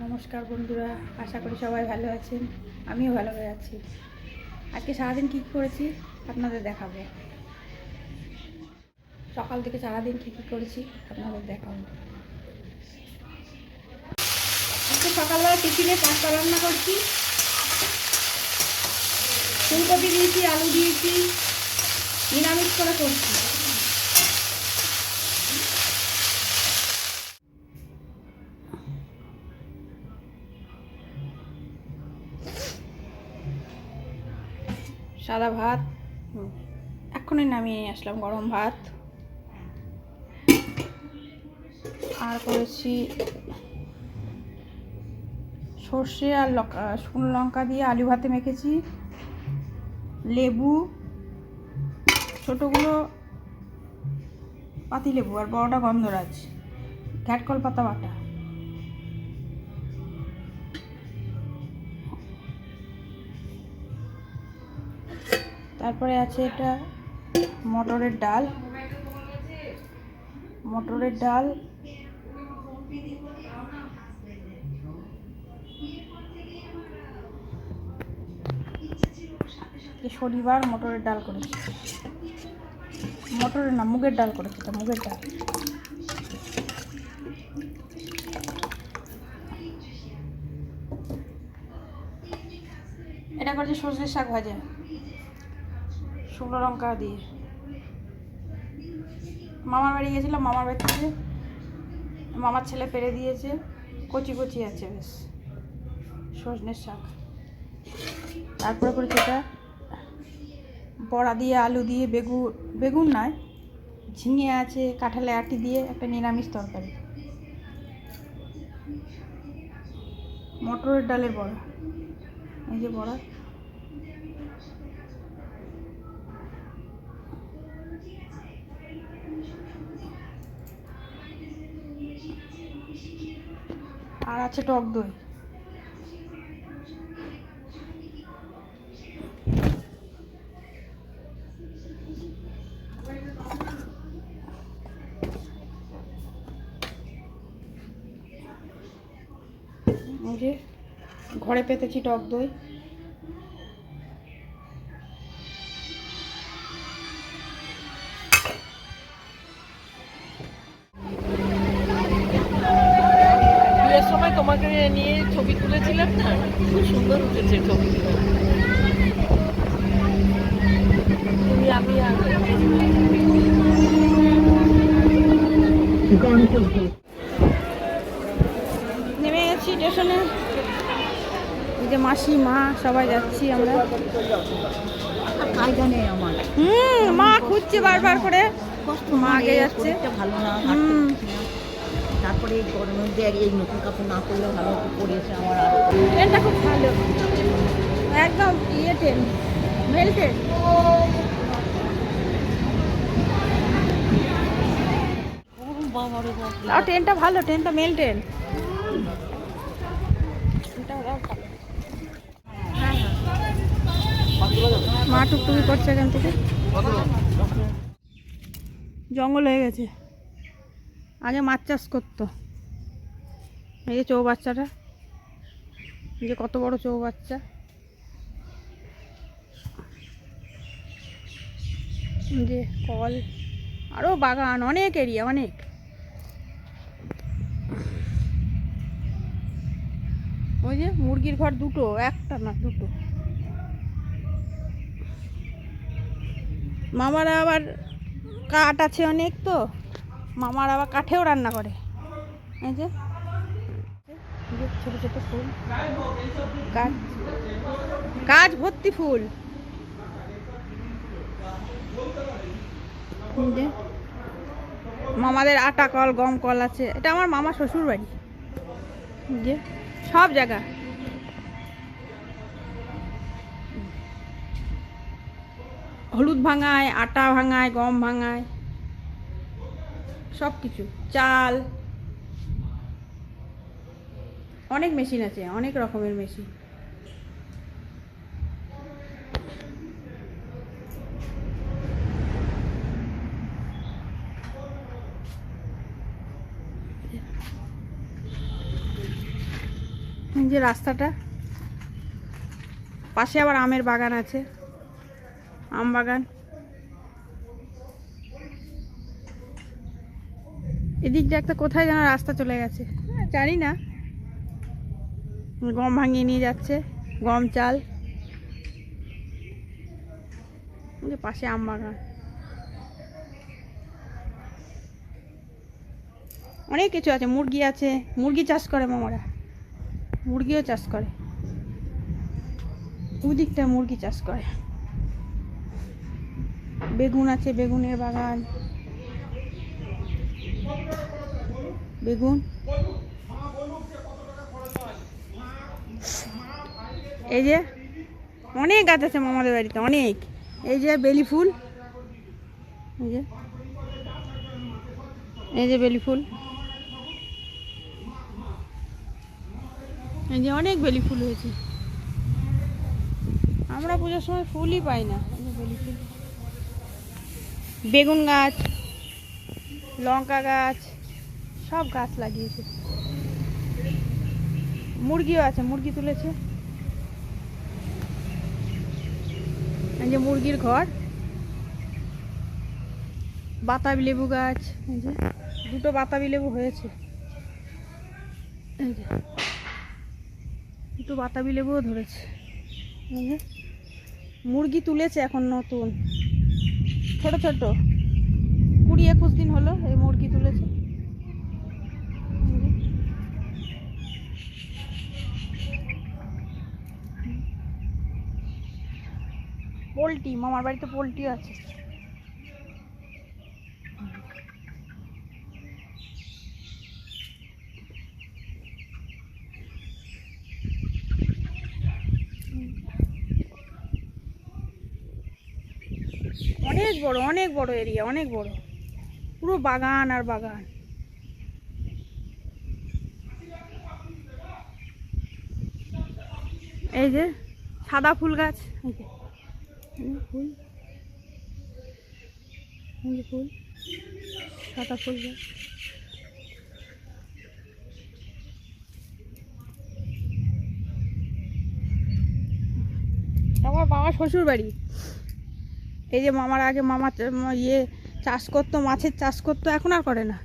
নমস্কার বন্ধুরা, আশা করি সবাই ভালো আছেন। আমিও ভালো হয়ে আছি। আজকে সারাদিন কী করেছি আপনাদের দেখাবো। সকাল থেকে সারাদিন কী করেছি আপনাদের দেখাবো। আজকে সকালবেলা টিফিনে পাস্তা রান্না করছি। ফুলকপি দিয়েছি, আলু দিয়েছি, নিরামিষ করে করছি। সাদা ভাত এখনই নামিয়ে আসলাম, গরম ভাত। আর করেছি সর্ষে আর শুকনো লঙ্কা দিয়ে আলু ভাতে মেখেছি, লেবু, ছোটোগুলো পাতিলেবু আর বড়টা গন্ধরাজ, ঘ্যাটকল পাতা বাটা। তারপরে আছে এটা মটরের ডাল, শনিবার মটরের ডাল করেছি, মটরের না মুগের ডাল করেছি, এটা মুগের ডাল। এটা করেছি সজনের শাক ভাজা, শুকনো লঙ্কা দিয়ে। মামার বাড়ি গেছিলাম, মামার বাড়ি থেকে মামার ছেলে পেরে দিয়েছে, কচি কচি আছে বেশ সজনের শাক। তারপরে করেছি এটা বড়া দিয়ে, আলু দিয়ে, বেগুন নয়, ঝিঙে আছে, কাঁঠালে আটি দিয়ে একটা নিরামিষ তরকারি। মটরের ডালের বড়া, এই যে বড়া। আর আছে টক দই। এই যে ঘরে পেতেছি টক দই। বিয়ের সময় তোমাকে নিয়ে ছবি তুলেছিলাম না, খুব সুন্দর উঠেছে ছবিগুলো। তুমি আমি নেমে গেছি স্টেশনে। এই যে মাসি, মা সবাই যাচ্ছি আমরা। মা খুঁজছে বারবার করে, মা আগে যাচ্ছে। ভালো না, তারপরে এই গরমের মধ্যে এই নতুন কাপড় না করলেও ভালো পড়েছে আমার। আর ট্রেনটা খুব ভালো, একদম ইয়ে ট্রেন, মেল ট্রেন। আর ট্রেনটা ভালো, ট্রেনটা মেল ট্রেন। মা টুকটুকি করছে এখান থেকে। জঙ্গল হয়ে গেছে, আগে মাছ চাষ করতো। এই যে চৌবাচ্চাটা, এই যে কত বড় চৌবাচ্চা, যে কল, আরও বাগান, অনেক এরিয়া, অনেক। ওই যে মুরগির ঘর দুটো, একটা না দুটো। মামারা আবার কাঠ আছে অনেক, তো মামার আবার কাঠেও রান্না করে। এই যে ছোট ছোট ফুল, গাছ ভর্তি ফুল। মামাদের আটা কল, গম কল আছে। এটা আমার মামা শ্বশুর বাড়ি। যে সব জায়গা হলুদ ভাঙায়, আটা ভাঙায়, গম ভাঙায়, সব কিছু, চাল, অনেক মেশিন আছে, অনেক রকমের মেশিন। এই যে রাস্তাটা, পাশে আবার আমের বাগান আছে, আম বাগান। এদিক দিয়ে একটা কোথায় যেন রাস্তা চলে গেছে, জানি না। গম ভাঙিয়ে নিয়ে যাচ্ছে, গম চাল। এই যে পাশে আম বাগান, অনেক কিছু আছে। মুরগি আছে, মুরগি চাষ করে মামারা, মুরগিও চাষ করে। ওদিকটা মুরগি চাষ করে। বেগুন আছে, বেগুনের বাগান, বেগুন। এই যে অনেক গাছ আছে মামাদের বাড়িতে, অনেক। এই যে বেলি ফুল, এই যে, এই যে বেলি ফুল, এই যে অনেক বেলি ফুল হয়েছে। আমরা পুজোর সময় ফুলই পাই না। এই যে বেলি ফুল, বেগুন গাছ, লঙ্কা গাছ, সব গাছ লাগিয়েছে। মুরগিও আছে, মুরগি তুলেছে। এই যে মুরগির ঘর, বাতাবি লেবু গাছ, এই যে দুটো বাতাবি লেবু হয়েছে। এই যে দুটো বাতাবি লেবুও ধরেছে। এই যে মুরগি তুলেছে এখন নতুন, ছোট ছোট, 20-21 দিন হলো এই মুরগি তুলেছে। পোলট্রি, মামার বাড়িতে পোলট্রি আছে। অনেক বড়, অনেক বড় এরিয়া, অনেক বড়, পুরো বাগান আর বাগান। এই যে সাদা ফুল গাছ, এই যে ফুল, এই যে ফুল, সাদা ফুল গাছ। আমার বাবা শ্বশুর বাড়ি। এই যে মামার আগে মামা চাষ করতো, মাছের চাষ করতো, এখন আর করে না।